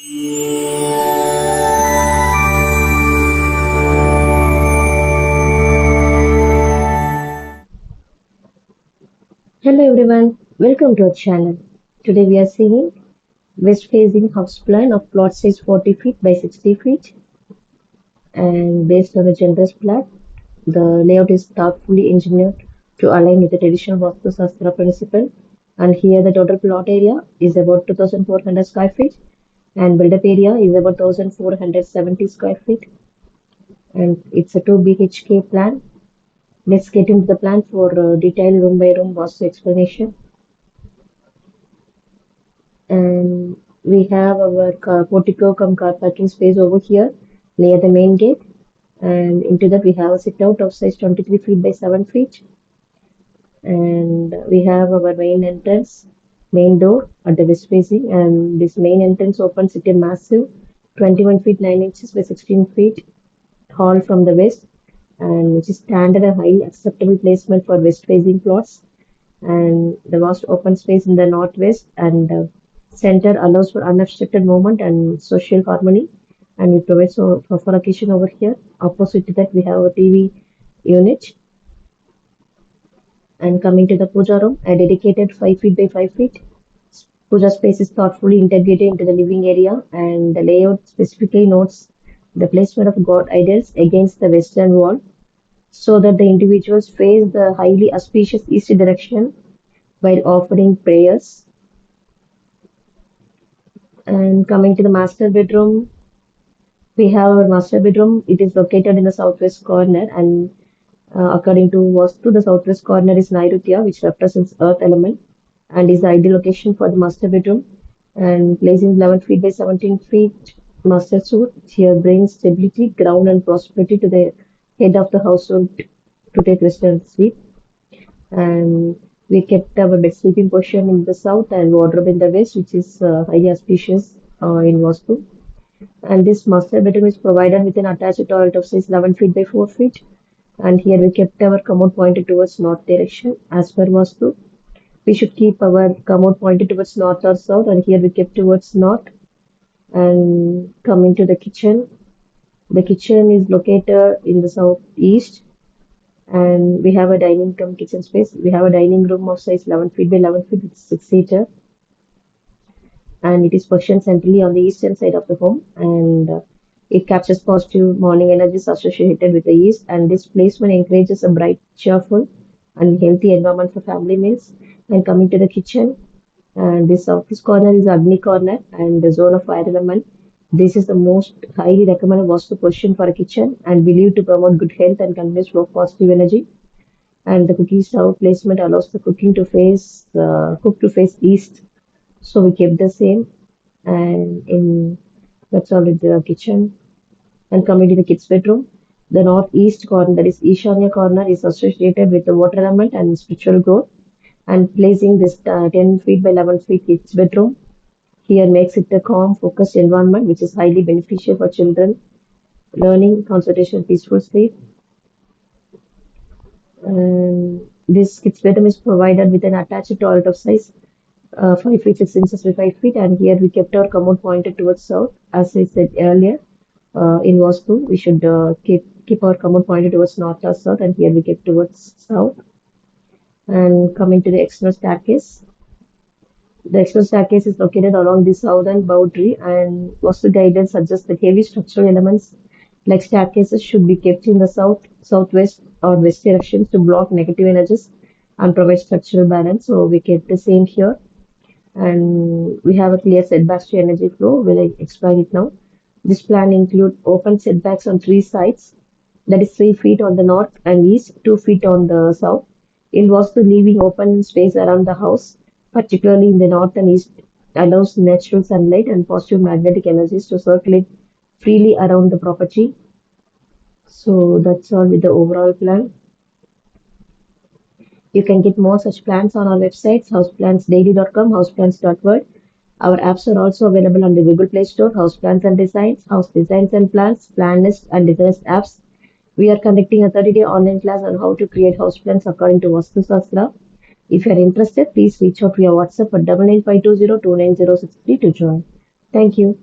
Hello everyone, welcome to our channel. Today we are seeing west facing house plan of plot size 40 feet by 60 feet, and based on the generous plot, the layout is thoughtfully engineered to align with the traditional Vastu Shastra principle. And here the total plot area is about 2400 square feet and build up area is about 1470 square feet, and it's a 2 BHK plan. Let's get into the plan for detailed room by room Vastu explanation. And we have our portico cum car parking space over here near the main gate, and into that we have a sit out of size 23 feet by 7 feet, and we have our main door at the west facing, and this main entrance opens at a massive 21 feet 9 inches by 16 feet hall from the west, and which is standard and highly acceptable placement for west facing plots. And the vast open space in the northwest and center allows for unobstructed movement and social harmony. And we provide for occasion over here. Opposite to that, we have a TV unit. And coming to the puja room, a dedicated 5 feet by 5 feet. Puja space is thoughtfully integrated into the living area, and the layout specifically notes the placement of god idols against the western wall so that the individuals face the highly auspicious east direction while offering prayers. And coming to the master bedroom, we have our master bedroom. It is located in the southwest corner, and according to Vastu, the southwest corner is Nairutia, which represents earth element, and is the ideal location for the master bedroom. And placing 11 feet by 17 feet master suite here brings stability, ground, and prosperity to the head of the household to take rest and sleep. And we kept our bed sleeping portion in the south and wardrobe in the west, which is highly auspicious in Vastu. And this master bedroom is provided with an attached toilet of size 11 feet by 4 feet. And here we kept our commode pointed towards north direction as per Vastu. We should keep our commode pointed towards north or south, and here we kept towards north. And coming to the kitchen is located in the southeast, and we have a dining room kitchen space. We have a dining room of size 11 feet by 11 feet with 6-seater, and it is positioned centrally on the eastern side of the home, and it captures positive morning energies associated with the east, and this placement encourages a bright, cheerful, and healthy environment for family meals. And coming to the kitchen, and this southeast corner is Agni corner and the zone of fire element. This is the most highly recommended Vastu position for a kitchen and believed to promote good health and continuous flow of positive energy. And the cooking stove placement allows the cook to face east. So we kept the same, and in that's all with the kitchen. And coming to the kids' bedroom, the northeast corner, that is Ishanya corner, is associated with the water element and spiritual growth. And placing this 10 feet by 11 feet kids' bedroom here makes it a calm, focused environment which is highly beneficial for children, learning, concentration, peaceful sleep. And this kids' bedroom is provided with an attached toilet of size 5 feet 6 inches by 5 feet, and here we kept our commode pointed towards south. As I said earlier, in Vastu, we should keep our commode pointed towards north or south, and here we kept towards south. And coming to the external staircase, the external staircase is located along the southern boundary, and Vastu guidance suggests that heavy structural elements like staircases should be kept in the south, southwest, or west directions to block negative energies and provide structural balance. So we kept the same here, and we have a clear setbacks to energy flow. Will I explain it now? This plan includes open setbacks on 3 sides, that is 3 feet on the north and east, 2 feet on the south. Involves the leaving open space around the house, particularly in the north and east, allows natural sunlight and positive magnetic energies to circulate freely around the property. So that's all with the overall plan. You can get more such plans on our websites, houseplansdaily.com, houseplans.world. Our apps are also available on the Google Play Store, House Plans and Designs, House Designs and Plans, PlanNest and Designers apps. We are conducting a 30-day online class on how to create house plans according to Vastu Shastra. If you are interested, please reach out via WhatsApp at 99520 29063 to join. Thank you.